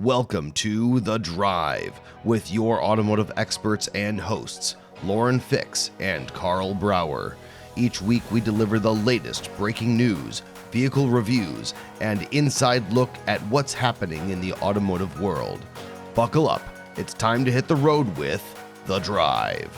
Welcome to The Drive with your automotive experts and hosts, Lauren Fix and Karl Brauer. Each week we deliver the latest breaking news, vehicle reviews, and inside look at what's happening in the automotive world. Buckle up, it's time to hit the road with The Drive.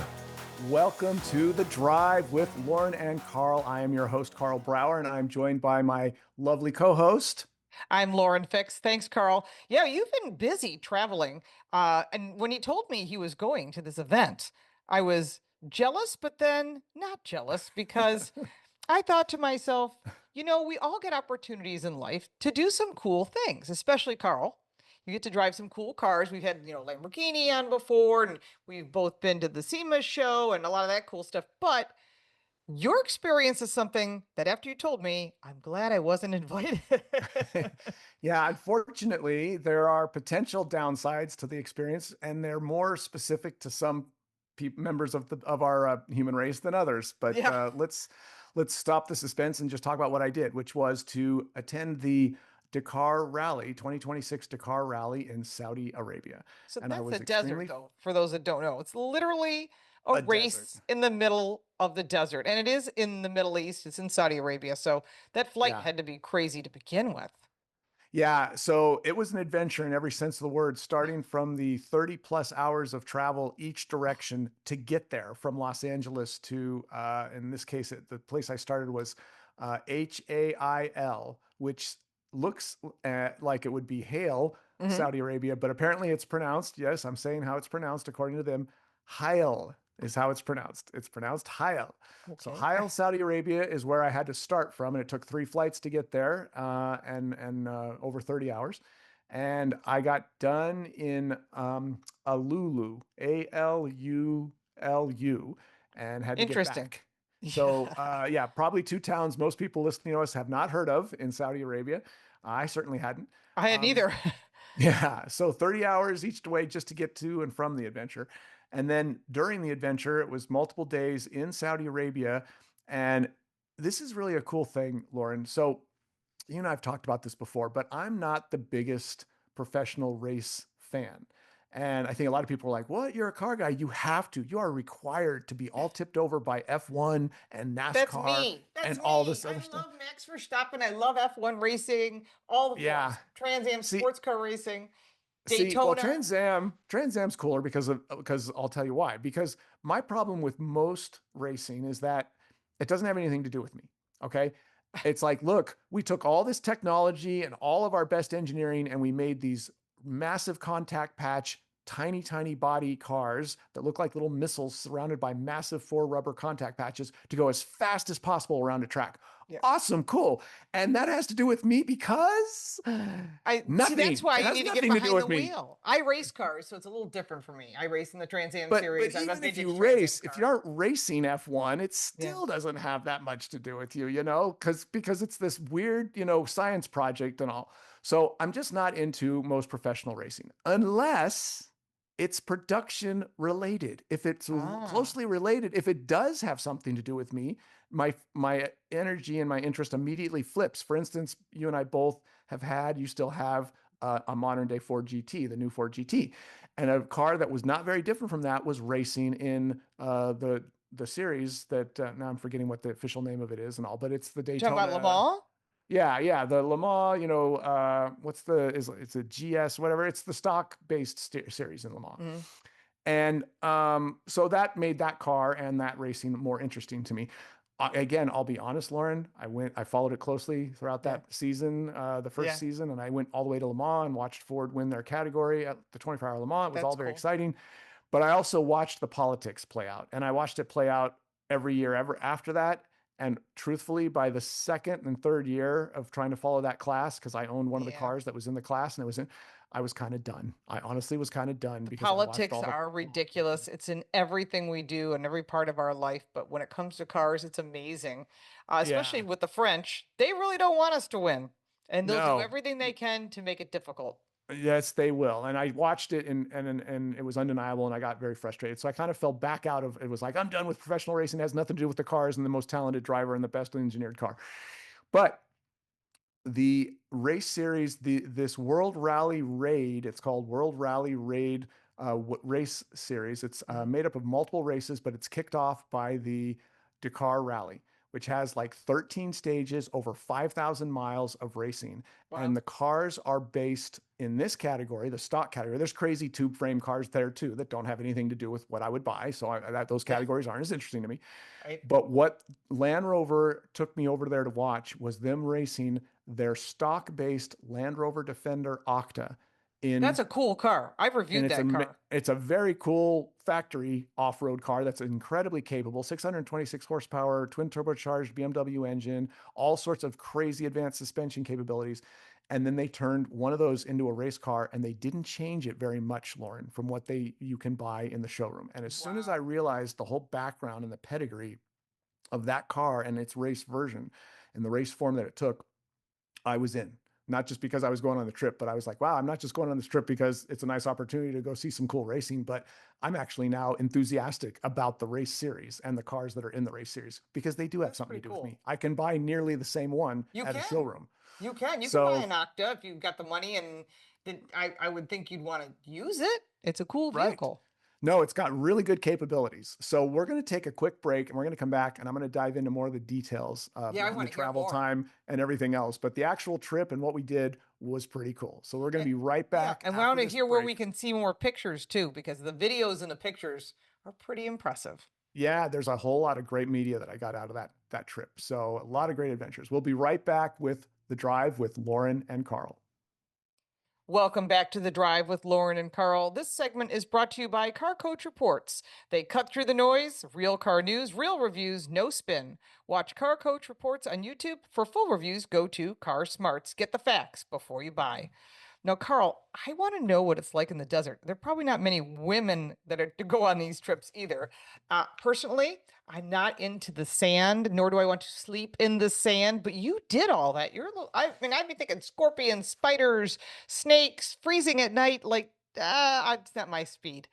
Welcome to The Drive with Lauren and Karl. I am your host, Karl Brauer, and I'm joined by my lovely co-host. I'm Lauren Fix. Thanks, Karl. Yeah, you've been busy traveling. And when he told me he was going to this event, I was jealous, but then not jealous because I thought to myself, we all get opportunities in life to do some cool things, especially Karl. You get to drive some cool cars. We've had, Lamborghini on before, and we've both been to the SEMA show and a lot of that cool stuff. But your experience is something that after you told me, I'm glad I wasn't invited. Yeah, unfortunately, there are potential downsides to the experience, and they're more specific to some members of our human race than others. But Yeah. Let's stop the suspense and just talk about what I did, which was to attend the Dakar Rally, 2026 Dakar Rally in Saudi Arabia. So And I that's was a desert, though, for those that don't know. It's literally a a desert. race in the middle of the desert. And it is in the Middle East. It's in Saudi Arabia. So that flight Yeah. had to be crazy to begin with. Yeah, so it was an adventure in every sense of the word, starting from the 30 plus hours of travel each direction to get there from Los Angeles to, in this case, the place I started was Hail, which looks like it would be Hail, Mhm. Saudi Arabia, but apparently it's pronounced, yes, I'm saying how it's pronounced according to them, Hail is how it's pronounced. It's pronounced Hail. So Okay. Hail, Saudi Arabia is where I had to start from, and it took 3 flights to get there, and over 30 hours. And I got done in Alulu, Alulu, and had to get Interesting. back. So yeah, probably 2 towns most people listening to us have not heard of in Saudi Arabia. I certainly hadn't. I had neither. Yeah, so 30 hours each way just to get to and from the adventure. And then during the adventure, it was multiple days in Saudi Arabia. And this is really a cool thing, Lauren. So, you and I have talked about this before, but I'm not the biggest professional race fan. And I think a lot of people are like, what? You're a car guy. You have to. You are required to be all tipped over by F1 and That's NASCAR me. That's and me. all this I other stuff. love Max Verstappen. I love F1 racing, all the Yeah. forms, Trans Am See, sports car racing, Well, Daytona. Trans Am's cooler because I'll tell you why. Because my problem with most racing is that it doesn't have anything to do with me. Okay. It's like, look, we took all this technology and all of our best engineering and we made these massive contact patch, tiny body cars that look like little missiles surrounded by massive 4 rubber contact patches to go as fast as possible around a track. Yeah. Awesome, cool. And that has to do with me because I see. nothing. That's why It you has need to get nothing to do behind the with me. wheel. I race cars, so it's a little different for me. I race in the Trans Am But series. I'm a even if you vintage Trans Am race, if you car. aren't racing F1, it Yeah. still doesn't have that much to do with you, because it's this weird, science project and all. So I'm just not into most professional racing unless it's production related. If it's closely related, if it does have something to do with me, my energy and my interest immediately flips. For instance, you and I both you still have a modern day Ford GT, the new Ford GT. And a car that was not very different from that was racing in the series that now I'm forgetting what the official name of it is and all, but it's the Daytona. Talking about Le Mans? Yeah, the Le Mans. It's a GS, whatever. It's the stock based series in Le Mans. Mm-hmm. And so that made that car and that racing more interesting to me. Again, I'll be honest, Lauren. I followed it closely throughout that season, the first season, and I went all the way to Le Mans and watched Ford win their category at the 24-hour Le Mans. It was all very exciting, but I also watched the politics play out, and I watched it play out every year ever after that. And truthfully, by the second and third year of trying to follow that class, because I owned one of the cars that was in the class, and I was kind of done. I honestly was kind of done because politics are ridiculous. It's in everything we do and every part of our life. But when it comes to cars, it's amazing, especially with the French. They really don't want us to win, and they'll do everything they can to make it difficult. Yes, they will. And I watched it and it was undeniable and I got very frustrated. So I kind of fell back out of it. Was like, I'm done with professional racing. It has nothing to do with the cars and the most talented driver and the best engineered car. But the race series, this World Rally Raid, it's called World Rally Raid race series. It's made up of multiple races, but it's kicked off by the Dakar Rally, which has like 13 stages, over 5,000 miles of racing. Wow. And the cars are based in this category, the stock category. There's crazy tube frame cars there too that don't have anything to do with what I would buy. So those categories aren't as interesting to me. Right. But what Land Rover took me over there to watch was them racing their stock-based Land Rover Defender Octa That's a cool car. I've reviewed that car. It's a very cool factory off-road car that's incredibly capable, 626 horsepower, twin turbocharged BMW engine, all sorts of crazy advanced suspension capabilities. And then they turned one of those into a race car, and they didn't change it very much, Lauren, from what you can buy in the showroom. And as soon as I realized the whole background and the pedigree of that car and its race version and the race form that it took, I was in. Not just because I was going on the trip, but I was like, wow, I'm not just going on this trip because it's a nice opportunity to go see some cool racing, but I'm actually now enthusiastic about the race series and the cars that are in the race series because they do have something to do with me. I can buy nearly the same one at a showroom. You can buy an Octa if you've got the money, and then I would think you'd want to use it. It's a cool vehicle. No, it's got really good capabilities. So we're going to take a quick break and we're going to come back and I'm going to dive into more of the details of the travel time and everything else. But the actual trip and what we did was pretty cool. So we're going to be right back. And we want to hear where we can see more pictures too, because the videos and the pictures are pretty impressive. Yeah, there's a whole lot of great media that I got out of that trip. So a lot of great adventures. We'll be right back with The Drive with Lauren and Karl. Welcome back to The Drive with Lauren and Karl. This segment is brought to you by Car Coach Reports. They cut through the noise, real car news, real reviews, no spin. Watch Car Coach Reports on YouTube. For full reviews, go to Car Smarts. Get the facts before you buy. Now, Karl, I want to know what it's like in the desert. There are probably not many women that are to go on these trips either. Personally, I'm not into the sand, nor do I want to sleep in the sand, but you did all that. I'd be thinking scorpions, spiders, snakes, freezing at night. Like, it's not my speed.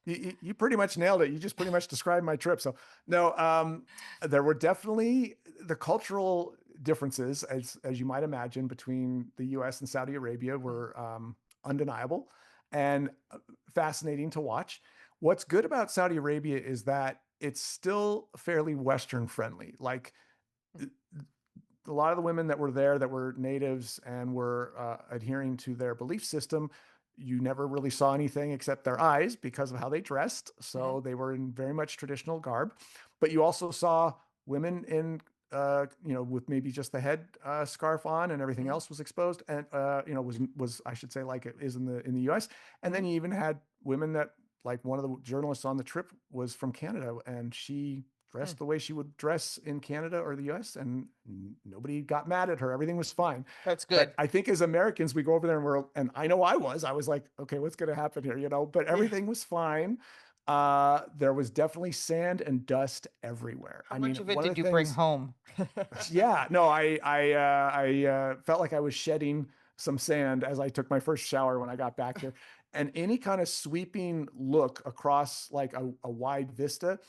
You pretty much nailed it. You just pretty much described my trip. So no, there were definitely the cultural differences, as you might imagine, between the U.S. and Saudi Arabia were undeniable and fascinating to watch. What's good about Saudi Arabia is that it's still fairly Western friendly. Like a lot of the women that were there that were natives and were adhering to their belief system, you never really saw anything except their eyes because of how they dressed. So they were in very much traditional garb, but you also saw women in with maybe just the head scarf on and everything else was exposed and, was I should say like it is in the US. And then you even had women that, like one of the journalists on the trip was from Canada and she dressed the way she would dress in Canada or the US and nobody got mad at her. Everything was fine. That's good. But I think as Americans, we go over there and I know I was like, okay, what's going to happen here? But everything was fine. There was definitely sand and dust everywhere. How much of it did you bring home? Yeah, no, I felt like I was shedding some sand as I took my first shower when I got back there. And any kind of sweeping look across like a wide vista,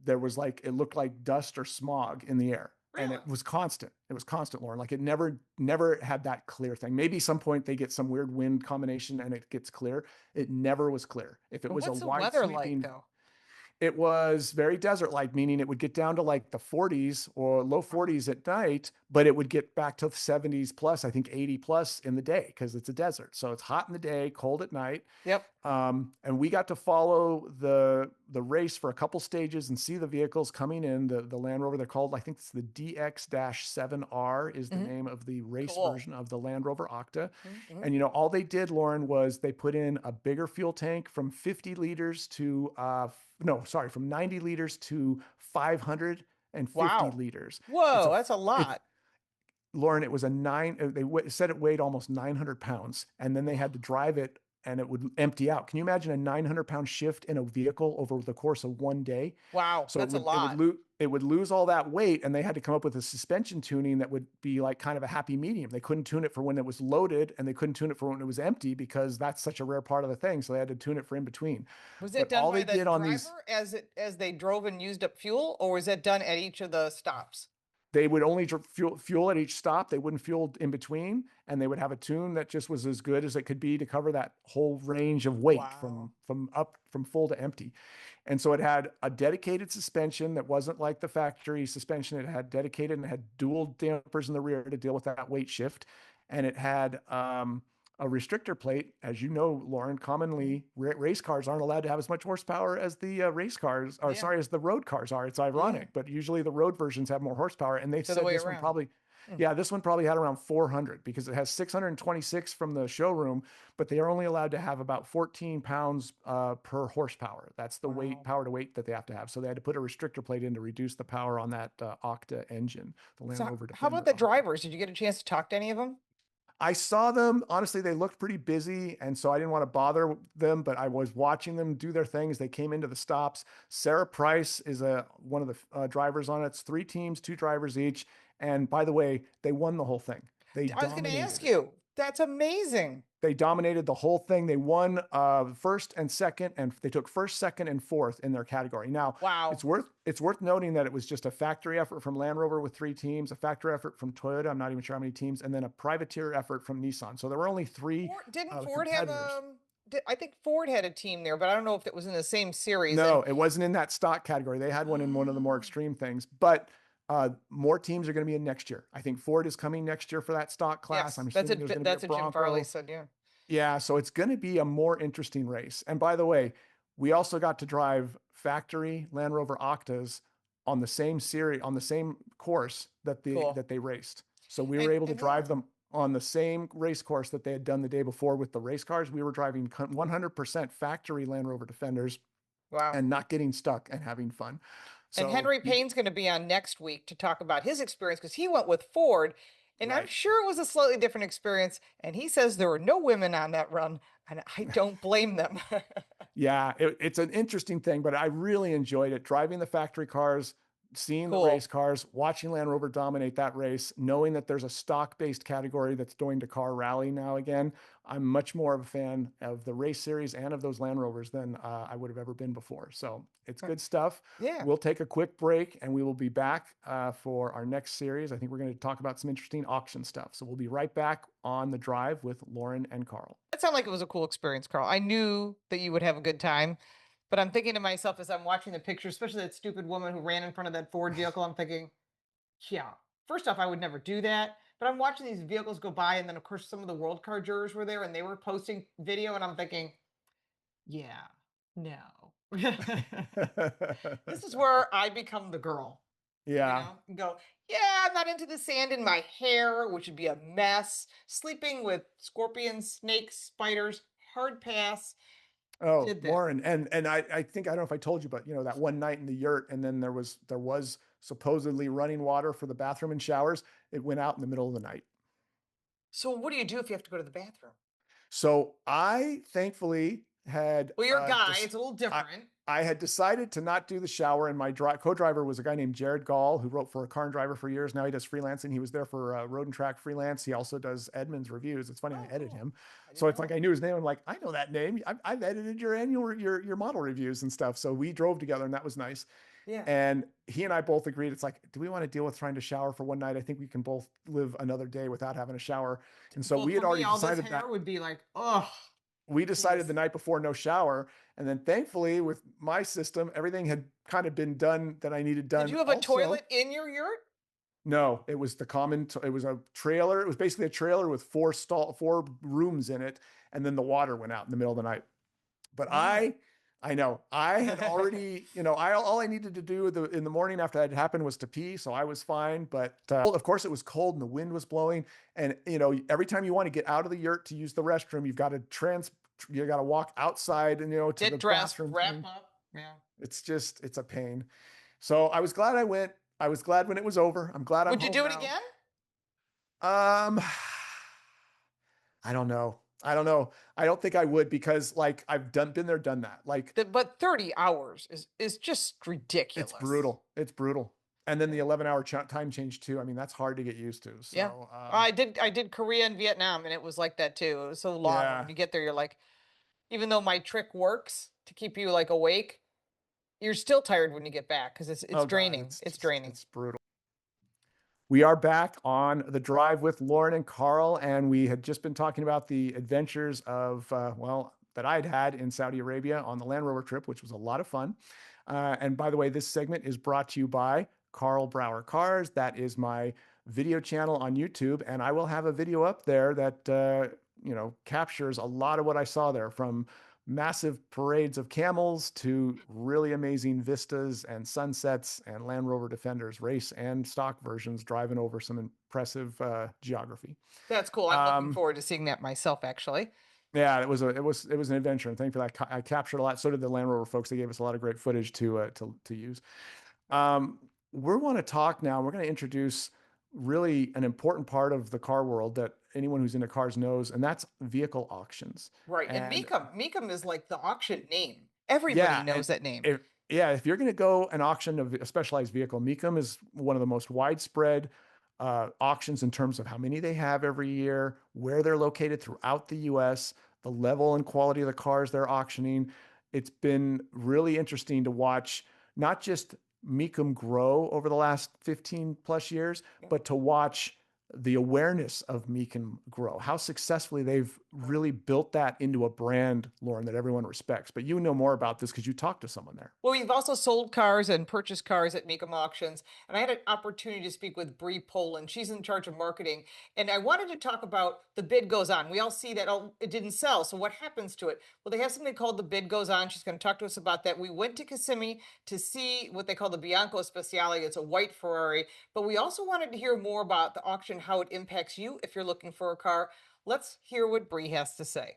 there was like, it looked like dust or smog in the air. Really? And it was constant. It was constant, Lauren. Like it never had that clear thing. Maybe some point they get some weird wind combination and it gets clear. It never was clear. If it was a wide weather sweeping, like though? it was very desert-like, meaning it would get down to like the 40s or low 40s at night, but it would get back to the 70s plus, I think 80 plus in the day because it's a desert. So it's hot in the day, cold at night. Yep. And we got to follow the race for a couple stages and see the vehicles coming in. The Land Rover, they're called, I think it's the DX-7R is the name of the race version of the Land Rover Octa. And all they did, Lauren, was they put in a bigger fuel tank from 50 liters to from 90 liters to 550 liters. Whoa, that's a lot. Lauren, it was they said it weighed almost 900 pounds and then they had to drive it and it would empty out. Can you imagine a 900-pound shift in a vehicle over the course of one day? Wow, so that's a lot. It would lose all that weight, and they had to come up with a suspension tuning that would be like kind of a happy medium. They couldn't tune it for when it was loaded, and they couldn't tune it for when it was empty because that's such a rare part of the thing. So they had to tune it for in between. Was it done by the driver as they drove and used up fuel, or was it done at each of the stops? They would only fuel at each stop. They wouldn't fuel in between, and they would have a tune that just was as good as it could be to cover that whole range of weight from full to empty. And so it had a dedicated suspension that wasn't like the factory suspension. It had dedicated and it had dual dampers in the rear to deal with that weight shift. And it had a restrictor plate. As you know, Lauren, commonly race cars aren't allowed to have as much horsepower as the race cars, or sorry, as the road cars are. It's ironic, but usually the road versions have more horsepower. And they said this one probably, this one probably had around 400 because it has 626 from the showroom, but they are only allowed to have about 14 pounds per horsepower. That's the power to weight that they have to have. So they had to put a restrictor plate in to reduce the power on that Octa engine, the Land Rover Defender. How about the drivers? Did you get a chance to talk to any of them? I saw them. Honestly, they looked pretty busy, and so I didn't want to bother them, but I was watching them do their things. They came into the stops. Sarah Price is one of the drivers on it. It's 3 teams, 2 drivers each. And by the way, they won the whole thing. I was going to ask you. That's amazing. They dominated the whole thing. They won first and second, and they took first, second, and fourth in their category. Now, it's worth noting that it was just a factory effort from Land Rover with 3 teams, a factory effort from Toyota, I'm not even sure how many teams, and then a privateer effort from Nissan. So there were only 3. Didn't Ford have I think Ford had a team there, but I don't know if it was in the same series. No, it wasn't in that stock category. They had one in one of the more extreme things, but more teams are going to be in next year. I think Ford is coming next year for that stock class. Yes, I'm assuming that's what Jim Farley said. Yeah, so it's going to be a more interesting race. And by the way, we also got to drive factory Land Rover Octas on the same series, on the same course that they raced. So we were able to drive them on the same race course that they had done the day before with the race cars. We were driving 100% factory Land Rover Defenders. Wow. And not getting stuck and having fun. So, and Henry Payne's going to be on next week to talk about his experience because he went with Ford. And I'm sure it was a slightly different experience. And he says there were no women on that run. And I don't blame them. Yeah, it's an interesting thing, but I really enjoyed it. Driving the factory cars, seeing the race cars, watching Land Rover dominate that race, knowing that there's a stock-based category that's going to Dakar Rally now again. I'm much more of a fan of the race series and of those Land Rovers than I would have ever been before. So it's good stuff. Yeah. We'll take a quick break and we will be back for our next series. I think we're going to talk about some interesting auction stuff. So we'll be right back on the drive with Lauren and Karl. That sounded like it was a cool experience, Karl. I knew that you would have a good time. But I'm thinking to myself as I'm watching the picture, especially that stupid woman who ran in front of that Ford vehicle, I'm thinking, yeah, first off, I would never do that. But I'm watching these vehicles go by. And then, of course, some of the World Car jurors were there and they were posting video. And I'm thinking, yeah, no. This is where I become the girl. Yeah. You know? And go, yeah, I'm not into the sand in my hair, which would be a mess. Sleeping with scorpions, snakes, spiders, hard pass. Oh, Lauren, and I think, I don't know if I told you, but that one night in the yurt, and then there was supposedly running water for the bathroom and showers. It went out in the middle of the night. So what do you do if you have to go to the bathroom? So I thankfully had. Well, you're a guy. It's a little different. I had decided to not do the shower, and my co-driver was a guy named Jared Gall, who wrote for Car and Driver for years. Now he does freelancing. He was there for Road and Track freelance. He also does Edmunds reviews. It's funny, I edit him. So it's like I knew his name. I'm like, I know that name. I've edited your your model reviews and stuff. So we drove together, and that was nice. Yeah. And he and I both agreed. It's like, do we want to deal with trying to shower for one night? I think we can both live another day without having a shower. And so we had already decided that would be like, oh. We decided the night before no shower. And then thankfully with my system, everything had kind of been done that I needed done. Did you have a toilet in your yurt? No, it was it was a trailer. It was basically a trailer with 4 rooms in it. And then the water went out in the middle of the night. But I know I had already, all I needed to do in the morning after that happened was to pee. So I was fine. But of course it was cold and the wind was blowing. And, every time you want to get out of the yurt to use the restroom, you've got to walk outside and, to get the dressed, bathroom. Wrap up. Yeah. It's a pain. So I was glad I went. I was glad when it was over. I'm glad I'm home Would you do it now. again? I don't know. I don't think I would because I've been there, done that. But 30 hours is just ridiculous. It's brutal. And then the 11-hour time change too. I mean, that's hard to get used to. So, yeah. I did Korea and Vietnam and it was like that too. It was so long. Yeah. When you get there, you're like, even though my trick works to keep you awake, you're still tired when you get back because it's draining. It's draining. It's brutal. We are back on the drive with Lauren and Karl, and we had just been talking about the adventures of, that I'd had in Saudi Arabia on the Land Rover trip, which was a lot of fun. And by the way, this segment is brought to you by Karl Brauer Cars. That is my video channel on YouTube, and I will have a video up there that captures a lot of what I saw there, from massive parades of camels to really amazing vistas and sunsets and Land Rover Defenders, race and stock versions, driving over some impressive geography. That's cool. I'm looking forward to seeing that myself, actually. Yeah, it was an adventure, and thankfully I captured a lot. So did the Land Rover folks. They gave us a lot of great footage to use. We want to talk now. We're going to introduce really an important part of the car world that anyone who's into cars knows, and that's vehicle auctions. Right. And Mecum is like the auction name. Everybody knows that name. If you're going to go an auction of a specialized vehicle, Mecum is one of the most widespread auctions in terms of how many they have every year, where they're located throughout the U.S., the level and quality of the cars they're auctioning. It's been really interesting to watch not just Mecum grow over the last 15 plus years, but to watch the awareness of Mecum grow, how successfully they've really built that into a brand, Lauren, that everyone respects. But you know more about this because you talked to someone there. Well, we've also sold cars and purchased cars at Mecum Auctions. And I had an opportunity to speak with Bree Poland. She's in charge of marketing. And I wanted to talk about the bid goes on. We all see that, oh, it didn't sell. So what happens to it? Well, they have something called the bid goes on. She's going to talk to us about that. We went to Kissimmee to see what they call the Bianco Speciale. It's a white Ferrari. But we also wanted to hear more about the auction, how it impacts you if you're looking for a car. Let's hear what Bree has to say.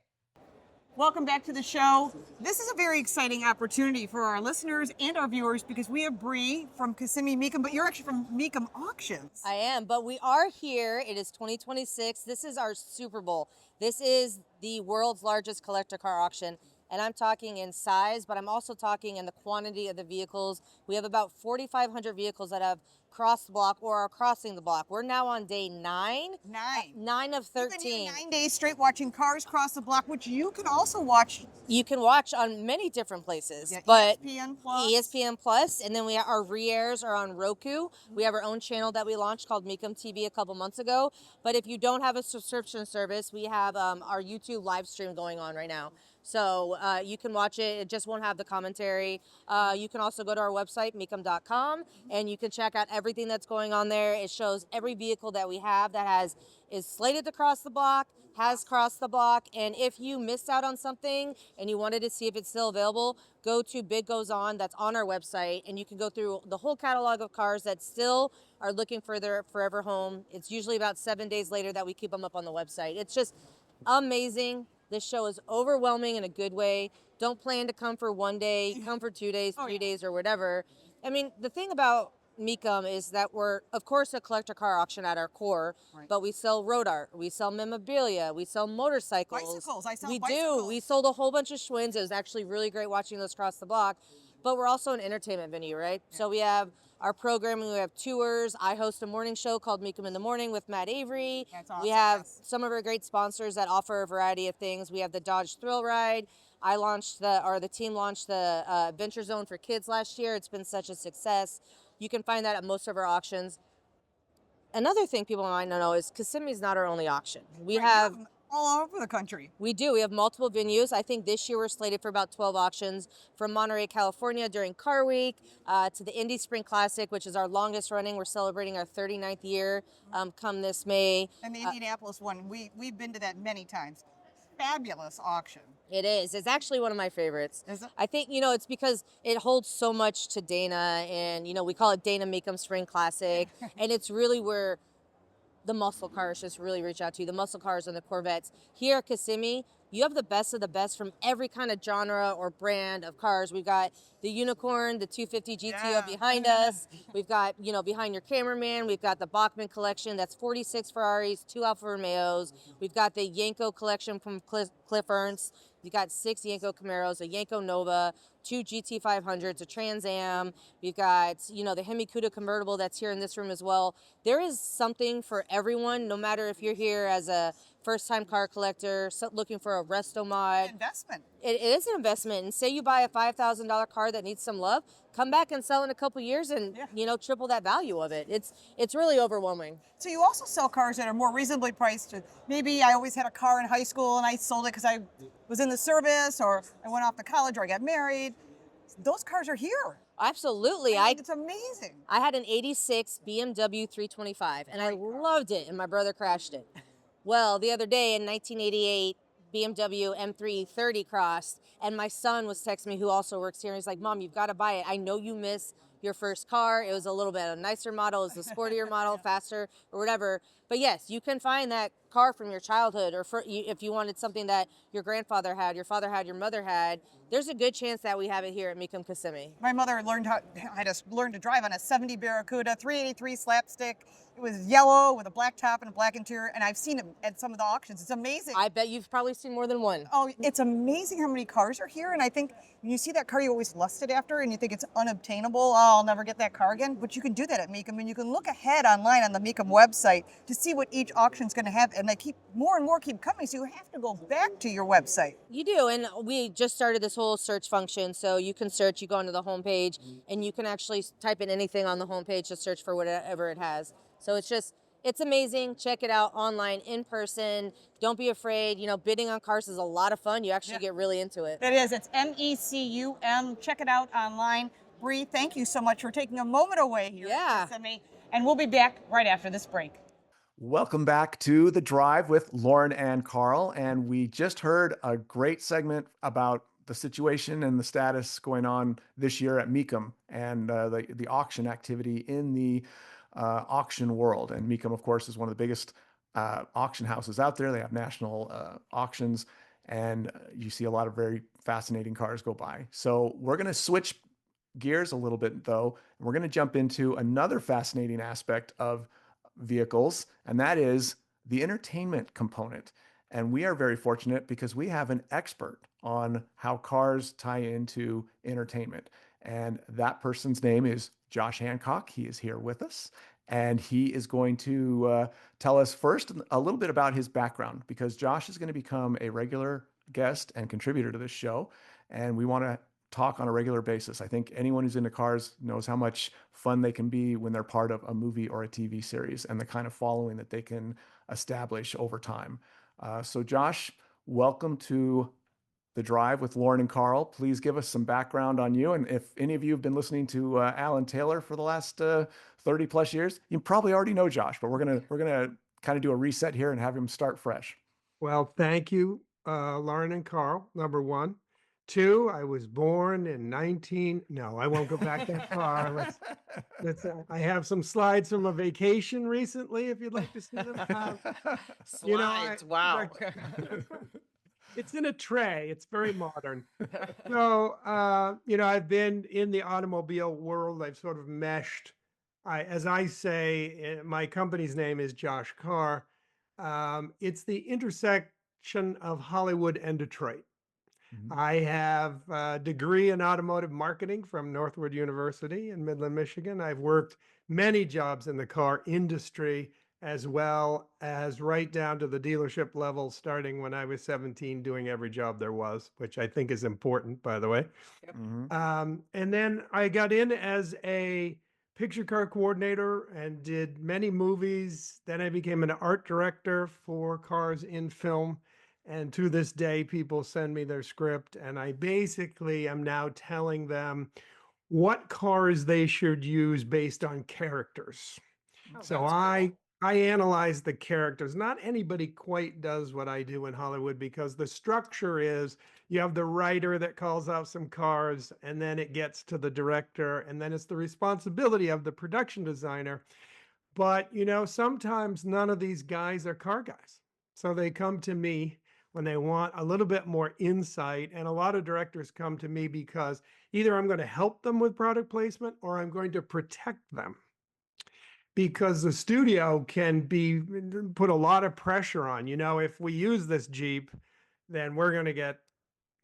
Welcome back to the show. This is a very exciting opportunity for our listeners and our viewers because we have Bree from Kissimmee Mecum, but you're actually from Mecum Auctions. I am, but we are here. It is 2026. This is our Super Bowl. This is the world's largest collector car auction, and I'm talking in size, but I'm also talking in the quantity of the vehicles. We have about 4,500 vehicles that have crossed the block or are crossing the block. We're now on day 9. 9 of 13. You've been here 9 days straight watching cars cross the block, which you can also watch. You can watch on many different places, Yeah, but ESPN Plus, and then our re-airs are on Roku. We have our own channel that we launched called Mecum TV a couple months ago. But if you don't have a subscription service, we have our YouTube live stream going on right now. So you can watch it. It just won't have the commentary. You can also go to our website, mecum.com, and you can check out everything that's going on there. It shows every vehicle that we have that is slated to cross the block, has crossed the block. And if you missed out on something and you wanted to see if it's still available, go to Bid Goes On. That's on our website. And you can go through the whole catalog of cars that still are looking for their forever home. It's usually about 7 days later that we keep them up on the website. It's just amazing. This show is overwhelming in a good way. Don't plan to come for 1 day, come for 2 days, 3 days, or whatever. I mean, the thing about Mecum is that we're, of course, a collector car auction at our core, but we sell road art, we sell memorabilia, we sell motorcycles. Bicycles, I sell we bicycles. do. We sold a whole bunch of Schwinns. It was actually really great watching those cross the block. But we're also an entertainment venue, right? Yeah. So we have our programming, we have tours. I host a morning show called Mecum in the Morning with Matt Avery. That's awesome. We have some of our great sponsors that offer a variety of things. We have the Dodge Thrill Ride. The team launched the Adventure Zone for kids last year. It's been such a success. You can find that at most of our auctions. Another thing people might not know is Kissimmee is not our only auction. We have all over the country. We do. We have multiple venues. I think this year we're slated for about 12 auctions, from Monterey, California during Car Week to the Indy Spring Classic, which is our longest running. We're celebrating our 39th year come this May. And the Indianapolis one, we've been to that many times. Fabulous auction. It is. It's actually one of my favorites. Is it? I think, it's because it holds so much to Dana, and, we call it Dana Mecum Spring Classic. And it's really where the muscle cars just really reach out to you, the muscle cars and the Corvettes. Here at Kissimmee, you have the best of the best from every kind of genre or brand of cars. We've got the Unicorn, the 250 GTO behind us. We've got, behind your cameraman, we've got the Bachmann collection. That's 46 Ferraris, 2 Alfa Romeos. We've got the Yanko collection from Cliff Ernst. You've got 6 Yanko Camaros, a Yanko Nova, 2 GT500s, a Trans Am. We've got, the Hemi Cuda convertible that's here in this room as well. There is something for everyone, no matter if you're here as a first-time car collector, looking for a resto mod. Investment. It is an investment. And say you buy a $5,000 car that needs some love, come back and sell in a couple years and, triple that value of it. It's really overwhelming. So you also sell cars that are more reasonably priced. Maybe I always had a car in high school and I sold it because I was in the service, or I went off to college, or I got married. Those cars are here. Absolutely. It's amazing. I had an 86 BMW 325 and I loved it, and my brother crashed it. Well, the other day in 1988, BMW M3 30 crossed, and my son was texting me, who also works here, and he's like, Mom, you've got to buy it. I know you miss your first car. It was a little bit of a nicer model. It was a sportier model, faster, or whatever. But yes, you can find that car from your childhood, or if you wanted something that your grandfather had, your father had, your mother had. There's a good chance that we have it here at Mecum, Kissimmee. My mother had us learn to drive on a 70 Barracuda 383 slapstick. It was yellow with a black top and a black interior, and I've seen it at some of the auctions. It's amazing. I bet you've probably seen more than one. Oh, it's amazing how many cars are here, and I think when you see that car you always lusted after and you think it's unobtainable, I'll never get that car again, but you can do that at Mecum, and you can look ahead online on the Mecum website to see what each auction's going to have, and they keep more and more keep coming, so you have to go back to your website. You do, and we just started this whole search function, so you can search, you go onto the homepage, and you can actually type in anything on the homepage to search for whatever it has. So it's amazing. Check it out online, in person. Don't be afraid. Bidding on cars is a lot of fun. You actually get really into it. It is. It's MECUM. Check it out online. Bree, thank you so much for taking a moment away here at Kissimmee, and we'll be back right after this break. Welcome back to The Drive with Lauren and Karl. And we just heard a great segment about the situation and the status going on this year at Mecum, and the auction activity in the auction world. And Mecum, of course, is one of the biggest auction houses out there. They have national auctions, and you see a lot of very fascinating cars go by. So we're going to switch gears a little bit, though, and we're going to jump into another fascinating aspect of vehicles, and that is the entertainment component. And we are very fortunate because we have an expert on how cars tie into entertainment. And that person's name is Josh Hancock. He is here with us, and he is going to tell us first a little bit about his background, because Josh is going to become a regular guest and contributor to this show, and we want to talk on a regular basis. I think anyone who's into cars knows how much fun they can be when they're part of a movie or a TV series, and the kind of following that they can establish over time. So Josh, welcome to The Drive with Lauren and Karl. Please give us some background on you. And if any of you have been listening to Alan Taylor for the last 30 plus years, you probably already know Josh, but we're gonna kind of do a reset here and have him start fresh. Well, thank you, Lauren and Karl, number one. Two, I was born in no, I won't go back that far. I have some slides from a vacation recently, if you'd like to see them. Slides, wow. It's in a tray. It's very modern. So, I've been in the automobile world. I've sort of meshed. As I say, my company's name is Josh Carr. It's the intersection of Hollywood and Detroit. Mm-hmm. I have a degree in automotive marketing from Northwood University in Midland, Michigan. I've worked many jobs in the car industry, as well as right down to the dealership level, starting when I was 17, doing every job there was, which I think is important, by the way. Yep. Mm-hmm. And then I got in as a picture car coordinator and did many movies. Then I became an art director for cars in film. And to this day, people send me their script, and I basically am now telling them what cars they should use based on characters. Oh, so I analyze the characters. Not anybody quite does what I do in Hollywood, because the structure is you have the writer that calls out some cars, and then it gets to the director, and then it's the responsibility of the production designer. But, sometimes none of these guys are car guys. So they come to me when they want a little bit more insight. And a lot of directors come to me because either I'm going to help them with product placement or I'm going to protect them. Because the studio can put a lot of pressure on, if we use this Jeep, then we're going to get,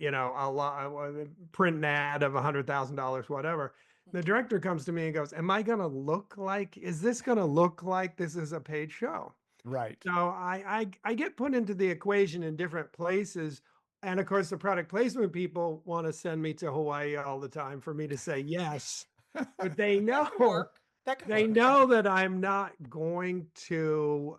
a lot, print an ad of $100,000, whatever. The director comes to me and goes, is this going to look like this is a paid show? Right. So I get put into the equation in different places. And of course, the product placement people want to send me to Hawaii all the time for me to say yes. But they That could know work. That could they work. know that I'm not going to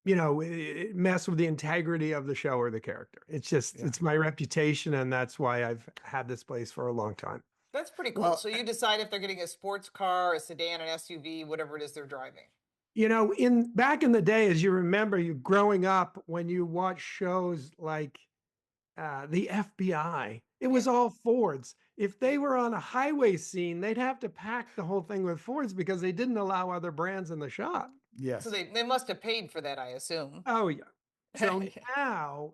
mess with the integrity of the show or the character. It's just Yeah. it's my reputation, and that's why I've had this place for a long time. That's pretty cool. Well, So you decide if they're getting a sports car, a sedan, an SUV, whatever it is they're driving. In back in the day, as you remember, you growing up when you watch shows like the FBI, it was all Fords. If they were on a highway scene, they'd have to pack the whole thing with Fords because they didn't allow other brands in the shop. yes. So they must have paid for that, I assume. Oh yeah. So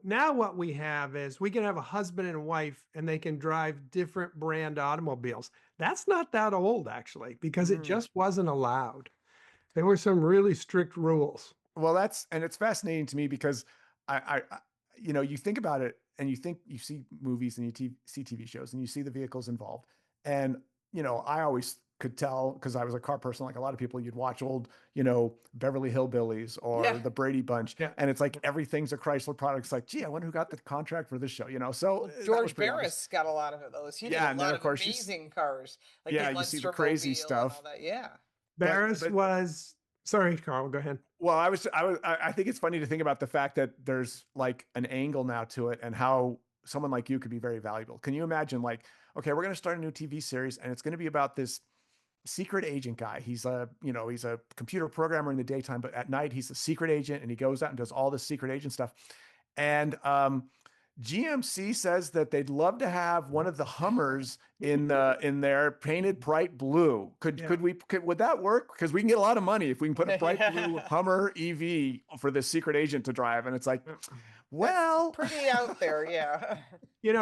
now what we have is we can have a husband and wife and they can drive different brand automobiles. That's not that old actually, because it just wasn't allowed. There were some really strict rules. Well, it's fascinating to me because you think about it and you see movies and you see TV shows and you see the vehicles involved. And, I always could tell because I was a car person, like a lot of people, you'd watch old, Beverly Hillbillies or Yeah. the Brady Bunch. Yeah. And it's like, everything's a Chrysler product. It's like, gee, I wonder who got the contract for this show, So that was George pretty obvious. Barris got a lot of those. He Yeah, did and a then, lot of of course, amazing cars. Like yeah, the you see the crazy Munstermobile stuff. and all that. Yeah. Barris but- was, sorry, Carl, go ahead. Well, I think it's funny to think about the fact that there's like an angle now to it and how someone like you could be very valuable. Can you imagine like, okay, we're going to start a new TV series and it's going to be about this secret agent guy. He's a computer programmer in the daytime, but at night he's a secret agent and he goes out and does all this secret agent stuff. And, GMC says that they'd love to have one of the Hummers in there painted bright blue. Would that work? Because we can get a lot of money if we can put a bright blue Hummer EV for this secret agent to drive. And it's like, well, Pretty out there. Yeah.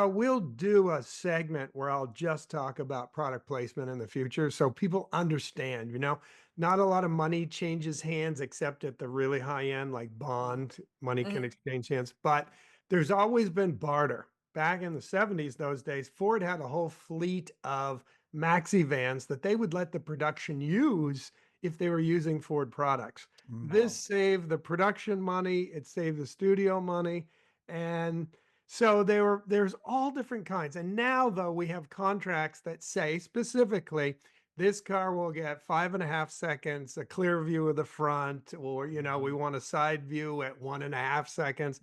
We'll do a segment where I'll just talk about product placement in the future so people understand, not a lot of money changes hands except at the really high end, like bond money can exchange hands, but there's always been barter. Back in the 70s, those days, Ford had a whole fleet of maxi vans that they would let the production use if they were using Ford products. This saved the production money, it saved the studio money, and so there's all different kinds. And now, though, we have contracts that say specifically, this car will get 5.5 seconds, a clear view of the front, or, we want a side view at 1.5 seconds.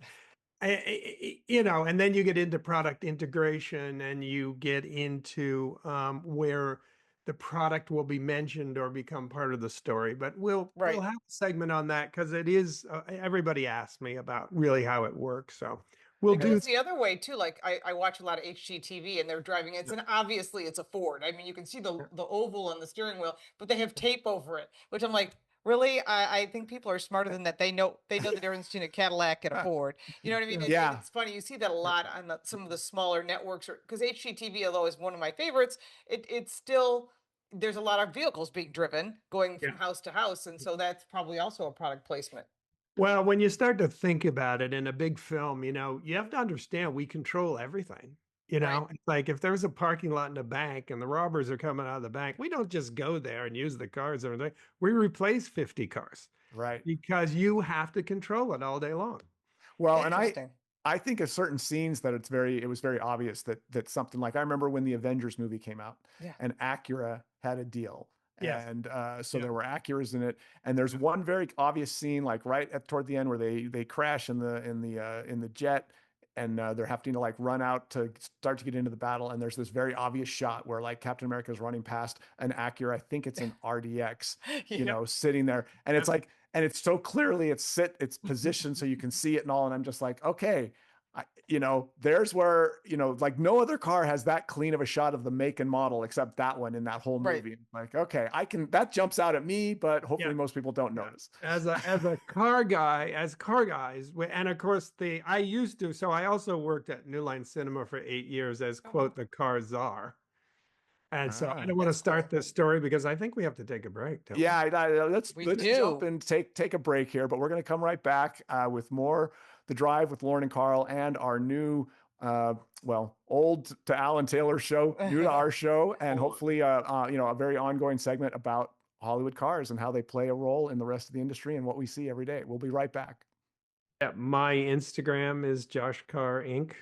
And then you get into product integration and you get into where the product will be mentioned or become part of the story. But we'll have a segment on that because it is, everybody asked me about really how it works. So we'll do. It's the other way too. Like I watch a lot of HGTV and they're driving it, and obviously it's a Ford. I mean, you can see the oval on the steering wheel, but they have tape over it, which I'm like, really? I think people are smarter than that. They know the difference between a Cadillac and a Ford. You know what I mean? Yeah. It's funny. You see that a lot on some of the smaller networks, because HGTV, although is one of my favorites, it's still, there's a lot of vehicles being driven going from house to house, and so that's probably also a product placement. Well, when you start to think about it in a big film, you have to understand we control everything. It's like if there's a parking lot in a bank and the robbers are coming out of the bank, we don't just go there and use the cars and everything. We replace 50 cars. Right. Because you have to control it all day long. Well, and I think of certain scenes that it was very obvious that something like, I remember when the Avengers movie came out and Acura had a deal. Yes. And so there were Acuras in it, and there's one very obvious scene, like toward the end, where they crash in the jet, and they're having to like run out to start to get into the battle. And there's this very obvious shot where like Captain America is running past an Acura. I think it's an RDX, sitting there, and it's like, and it's so clearly it's positioned so you can see it and all. And I'm just like, okay. There's where, like no other car has that clean of a shot of the make and model except that one in that whole movie. Like, okay, that jumps out at me, but hopefully most people don't notice. As a car guy, as car guys, and of course so I also worked at New Line Cinema for 8 years as quote, the car czar. And so I don't want to start this story because I think we have to take a break. Let's jump and take a break here, but we're going to come right back with more The Drive with Lauren and Karl, and our new, old to Alan Taylor show, new to our show, and hopefully, a very ongoing segment about Hollywood cars and how they play a role in the rest of the industry and what we see every day. We'll be right back. Yeah, my Instagram is Josh Carr Inc.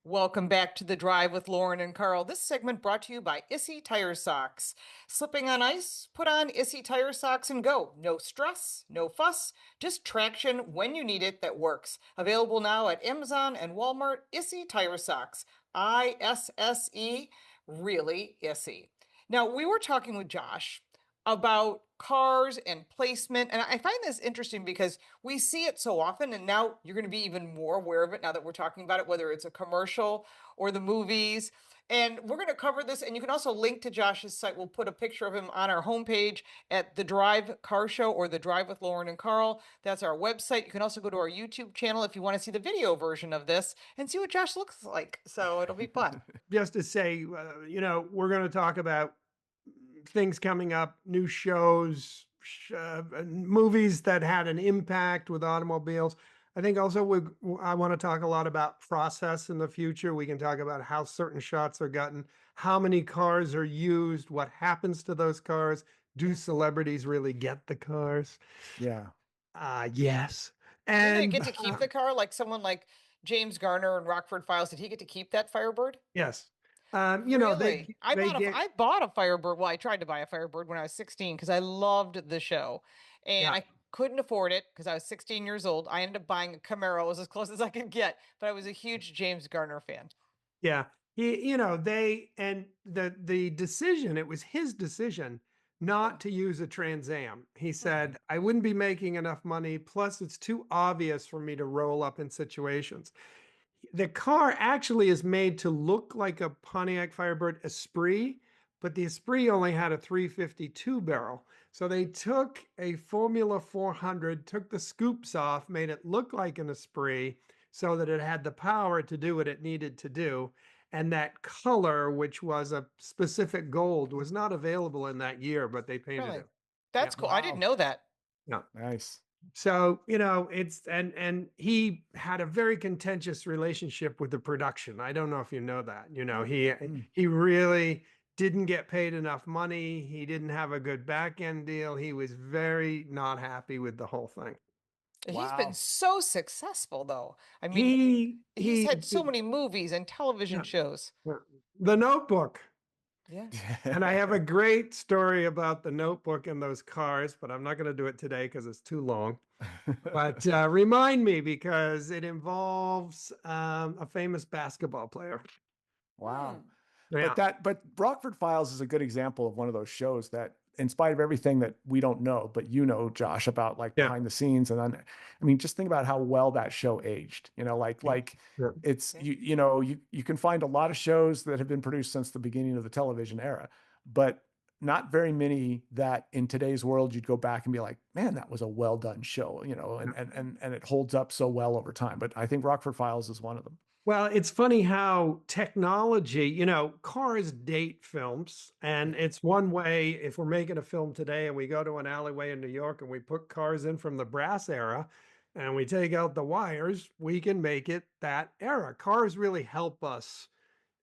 Welcome back to The Drive with Lauren and Karl. This segment brought to you by Issy Tire Socks. Slipping on ice? Put on Issy Tire Socks and go. No stress, no fuss, just traction when you need it that works. Available now at Amazon and Walmart. Issy Tire Socks. ISSE, really Issy. Now, we were talking with Josh about cars and placement. And I find this interesting because we see it so often, and now you're going to be even more aware of it now that we're talking about it, whether it's a commercial or the movies. And we're going to cover this, and you can also link to Josh's site. We'll put a picture of him on our homepage at The Drive Car Show or The Drive with Lauren and Karl. That's our website. You can also go to our YouTube channel if you want to see the video version of this and see what Josh looks like. So it'll be fun. Just to say, we're going to talk about things coming up, new shows, movies that had an impact with automobiles. I think also I want to talk a lot about process in the future. We can talk about how certain shots are gotten, how many cars are used, what happens to those cars. Do celebrities really get the cars? Yeah. Yes. Did they And get to keep the car? Like someone like James Garner in Rockford Files, did he get to keep that Firebird? yes. Really? I bought a Firebird. Well, I tried to buy a Firebird when I was 16 because I loved the show. And Yeah. I couldn't afford it because I was 16 years old. I ended up buying a Camaro. It was as close as I could get, but I was a huge James Garner fan. Yeah. The decision, it was his decision not to use a Trans Am. He said, I wouldn't be making enough money. Plus, it's too obvious for me to roll up in situations. The car actually is made to look like a Pontiac Firebird Esprit, but the Esprit only had a 352 barrel. So they took a Formula 400, took the scoops off, made it look like an Esprit so that it had the power to do what it needed to do. And that color, which was a specific gold, was not available in that year, but they painted Really? it. That's Yeah. cool. I didn't know that. Yeah. Nice. So, it's and he had a very contentious relationship with the production. I don't know if you know that. He really didn't get paid enough money. He didn't have a good back end deal. He was very not happy with the whole thing. He's been so successful, though. I mean, He he's had so many movies and television shows. The Notebook. Yeah. And I have a great story about the Notebook and those cars, but I'm not going to do it today because it's too long. But remind me, because it involves a famous basketball player. Wow. Yeah. But Rockford Files is a good example of one of those shows that, in spite of everything that we don't know, but Josh, about like behind the scenes. And just think about how well that show aged, it's, you can find a lot of shows that have been produced since the beginning of the television era, but not very many that in today's world, you'd go back and be like, man, that was a well done show, and it holds up so well over time. But I think Rockford Files is one of them. Well, it's funny how technology, cars date films. And it's one way, if we're making a film today and we go to an alleyway in New York and we put cars in from the brass era and we take out the wires, we can make it that era. Cars really help us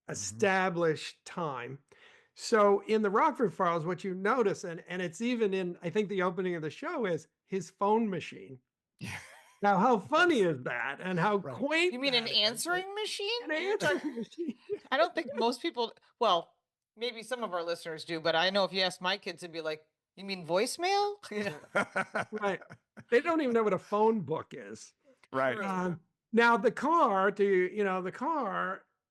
establish time. So in the Rockford Files, what you notice, and it's even in, I think the opening of the show, is his phone machine. Now, how funny is that? And how quaint. You mean an answering machine? An answering machine. I don't think most people, well, maybe some of our listeners do, but I know if you ask my kids, it'd be like, you mean voicemail? Right. They don't even know what a phone book is. Right. Now, the car,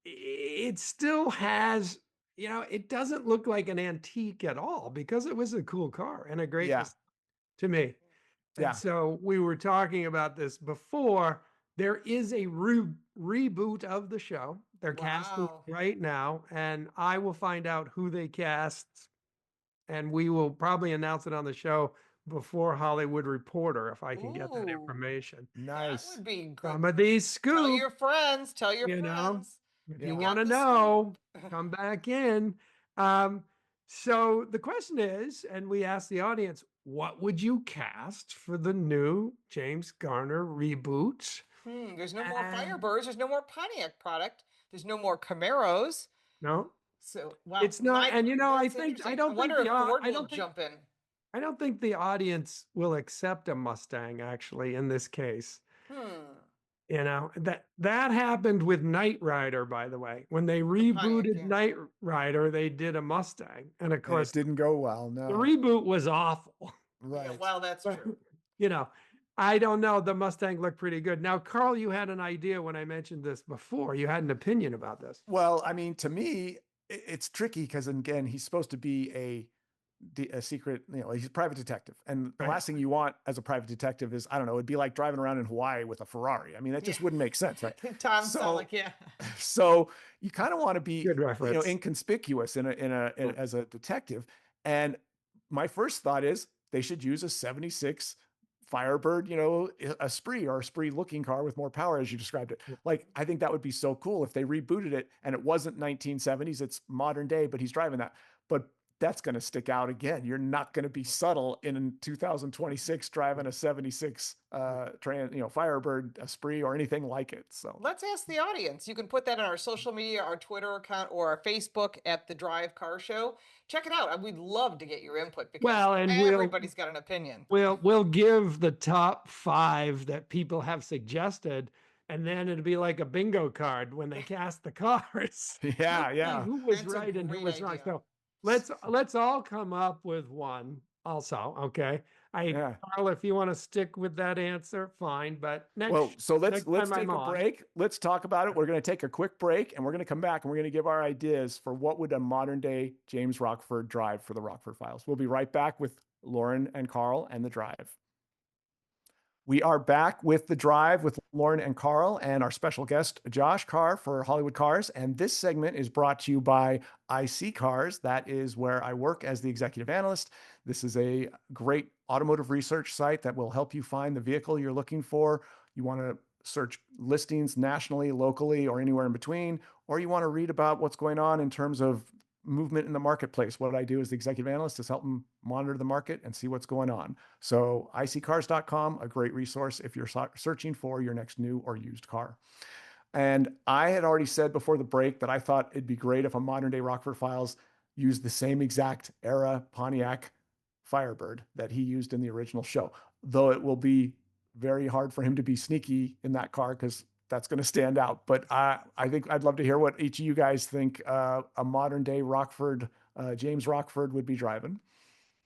it still has, it doesn't look like an antique at all because it was a cool car and a great to me. Yeah. And so we were talking about this before. There is a reboot of the show. They're casting right now, and I will find out who they cast, and we will probably announce it on the show before Hollywood Reporter if I can get that information. Nice. That would be good. Some of these scoops. Tell your friends. Tell your friends. If you want to know, come back in. So the question is, and we asked the audience, what would you cast for the new James Garner reboot? There's no more Firebirds. There's no more Pontiac product. There's no more Camaros. No. So wow, it's not. I don't think jump in. I don't think the audience will accept a Mustang actually in this case. You know, that happened with Knight Rider, by the way. When they rebooted Knight Rider, they did a Mustang. And of And it course, didn't go well. the No. reboot was awful. Right. Yeah, well, that's But, true. you know, I don't know. The Mustang looked pretty good. Now, Carl, you had an idea when I mentioned this before. You had an opinion about this. Well, I mean, to me, it's tricky because again, he's supposed to be a secret, he's a private detective. And the Right. last thing you want as a private detective is, I don't know, it'd be like driving around in Hawaii with a Ferrari. I mean, that just wouldn't make sense, right? Tom So- Selleck, yeah. So you kind of want to be, Good reference. inconspicuous as a detective. And my first thought is they should use a 76 Firebird, a Spree or a Spree looking car with more power, as you described it. Like, I think that would be so cool if they rebooted it and it wasn't 1970s, it's modern day, but he's driving that. But that's going to stick out again. You're not going to be subtle in 2026 driving a 76 Firebird, a Spree, or anything like it. So Let's ask the audience. You can put that on our social media, our Twitter account, or our Facebook at the Drive Car Show. Check it out. We'd love to get your input because everybody's got an opinion. We'll give the top 5 that people have suggested, and then it'll be like a bingo card when they cast the cars. yeah. Who was That's a right and who great was wrong. idea. So let's all come up with one also. Okay. Carl, if you want to stick with that answer, fine. But let's next time take I'm a on. break. Let's talk about it. We're going to take a quick break and we're going to come back and we're going to give our ideas for what would a modern day James Rockford drive for the Rockford Files. We'll be right back with Lauren and Karl and the Drive. We are back with the Drive with Lauren and Karl and our special guest, Josh Carr for Hollywood Cars. And this segment is brought to you by IC Cars. That is where I work as the executive analyst. This is a great automotive research site that will help you find the vehicle you're looking for. You want to search listings nationally, locally, or anywhere in between, or you want to read about what's going on in terms of movement in the marketplace. What I do as the executive analyst is help them monitor the market and see what's going on. So iccars.com, a great resource if you're searching for your next new or used car. And I had already said before the break that I thought it'd be great if a modern day Rockford Files used the same exact era Pontiac Firebird that he used in the original show, though it will be very hard for him to be sneaky in that car because that's going to stand out. But I think I'd love to hear what each of you guys think a modern day Rockford, James Rockford would be driving.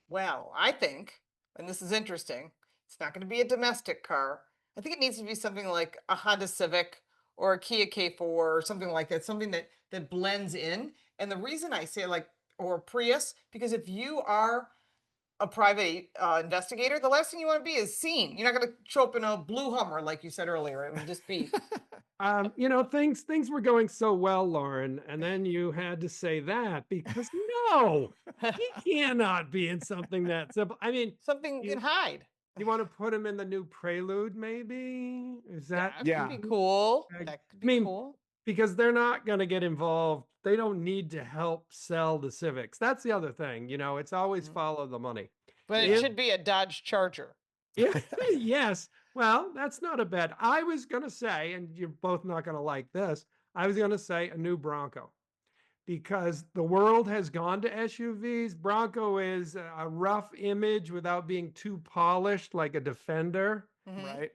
Well, I think, and this is interesting, it's not going to be a domestic car. I think it needs to be something like a Honda Civic or a Kia K4 or something like that, something that blends in. And the reason I say or Prius, because if you are a private investigator, the last thing you want to be is seen. You're not going to show up in a blue Hummer like you said earlier. It would just be. Things were going so well, Lauren, and then you had to say that because no, he cannot be in something that simple. I mean, something you can hide. You want to put him in the new Prelude, maybe? Is that could be cool? That could be cool. Because they're not going to get involved. They don't need to help sell the Civics. That's the other thing. It's always follow the money. But it should be a Dodge Charger. Yes. Well, that's not a bad. I was going to say, and you're both not going to like this, I was going to say a new Bronco. Because the world has gone to SUVs. Bronco is a rough image without being too polished like a Defender, right?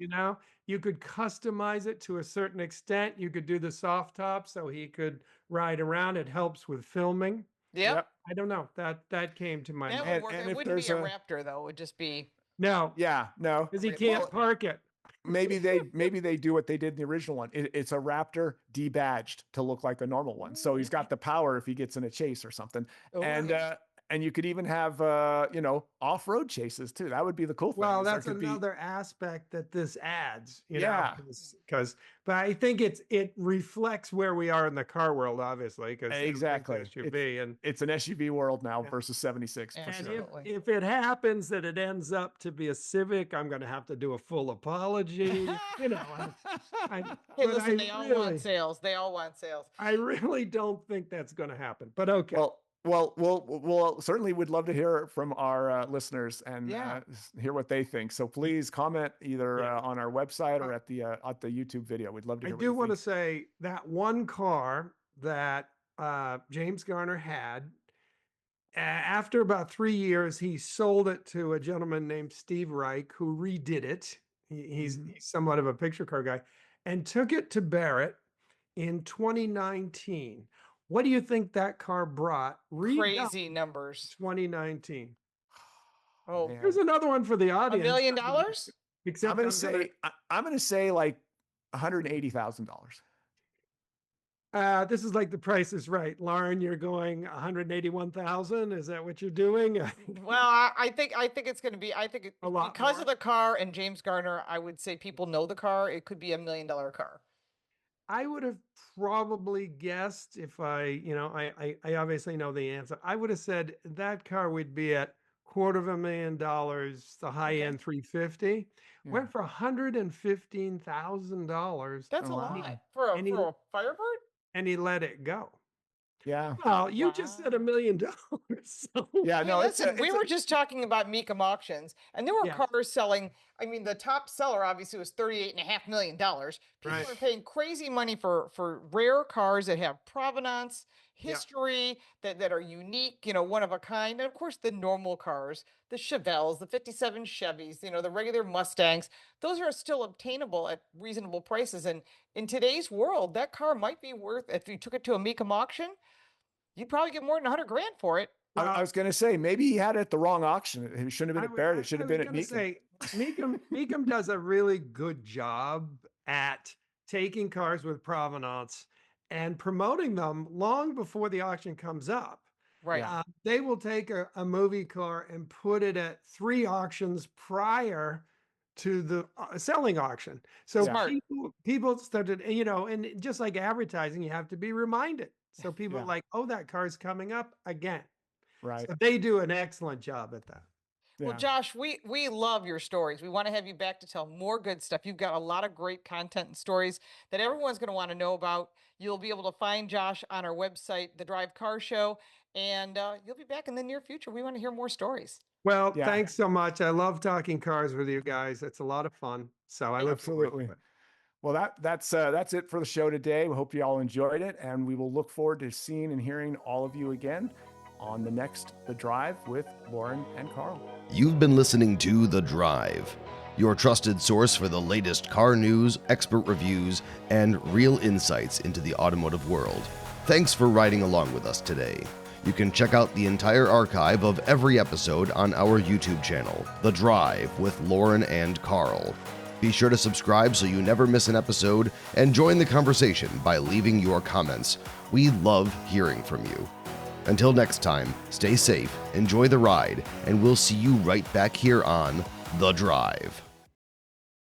You could customize it to a certain extent. You could do the soft top so he could ride around. It helps with filming. Yep. I don't know. That came to my mind. Would work. It wouldn't be a Raptor though. It would just be no. Because he can't park it. Maybe they do what they did in the original one. It's a Raptor debadged to look like a normal one. So he's got the power if he gets in a chase or something. And you could even have off-road chases too. That would be the cool thing. Well, that's another aspect that this adds. But I think it reflects where we are in the car world, obviously, because exactly SUV it's an SUV world now versus 76. And if it happens that it ends up to be a Civic, I'm going to have to do a full apology. Hey, listen, they all want sales. They all want sales. I really don't think that's going to happen. But okay. Well, we'll certainly would love to hear from our listeners and hear what they think. So please comment either on our website or at the YouTube video. We'd love to hear what you think. I do want to say that one car that James Garner had, after about 3 years, he sold it to a gentleman named Steve Reich, who redid it. He's somewhat of a picture car guy, and took it to Barrett in 2019. What do you think that car brought? Redone Crazy numbers. 2019. Oh, Man. Here's another one for the $1 audience. million? Except I'm gonna say like $180,000. This is like The Price is Right. Lauren, you're going 181,000. Is that what you're doing? Well, I think it's going to be. I think A lot because more. of the car and James Garner, I would say people know the car. It could be $1 million car. I would have probably guessed if I obviously know the answer. I would have said that car would be at $250,000, the high end 350. Yeah. Went for $115,000. That's Oh, a wow. lot for And he- a Firebird. and he let it go. Yeah. Well, you just said $1 million. So Yeah. No, Listen, we were just talking about Mecum auctions, and there were Yes. cars selling. I mean, the top seller obviously was $38.5 million. People Right. are paying crazy money for rare cars that have provenance, Yeah. history, that are unique, one of a kind. And of course, the normal cars, the Chevelles, the 57 Chevys, the regular Mustangs, those are still obtainable at reasonable prices. And in today's world, that car might be worth, if you took it to a Mecum auction, you'd probably get more than $100,000 for it. I was going to say, maybe he had it at the wrong auction. It shouldn't have been at Barrett. It should have been at Mecum. Say, Mecum does a really good job at taking cars with provenance and promoting them long before the auction comes up. Right. Yeah. They will take a movie car and put it at 3 auctions prior to the selling auction. So Smart. people started, and just like advertising, you have to be reminded. So people Yeah. are like, oh, that car's coming up again. Right. So they do an excellent job at that. Well, Yeah. Josh, we love your stories. We want to have you back to tell more good stuff. You've got a lot of great content and stories that everyone's going to want to know about. You'll be able to find Josh on our website, The Drive Car Show, and you'll be back in the near future. We want to hear more stories. Well, Yeah. thanks so much. I love talking cars with you guys. It's a lot of fun. So I look forward to Absolutely. it. Well, that's it for the show today. We hope you all enjoyed it, and we will look forward to seeing and hearing all of you again on the next The Drive with Lauren and Karl. You've been listening to The Drive, your trusted source for the latest car news, expert reviews, and real insights into the automotive world. Thanks for riding along with us today. You can check out the entire archive of every episode on our YouTube channel, The Drive with Lauren and Karl. Be sure to subscribe so you never miss an episode, and join the conversation by leaving your comments. We love hearing from you. Until next time, stay safe, enjoy the ride, and we'll see you right back here on The Drive.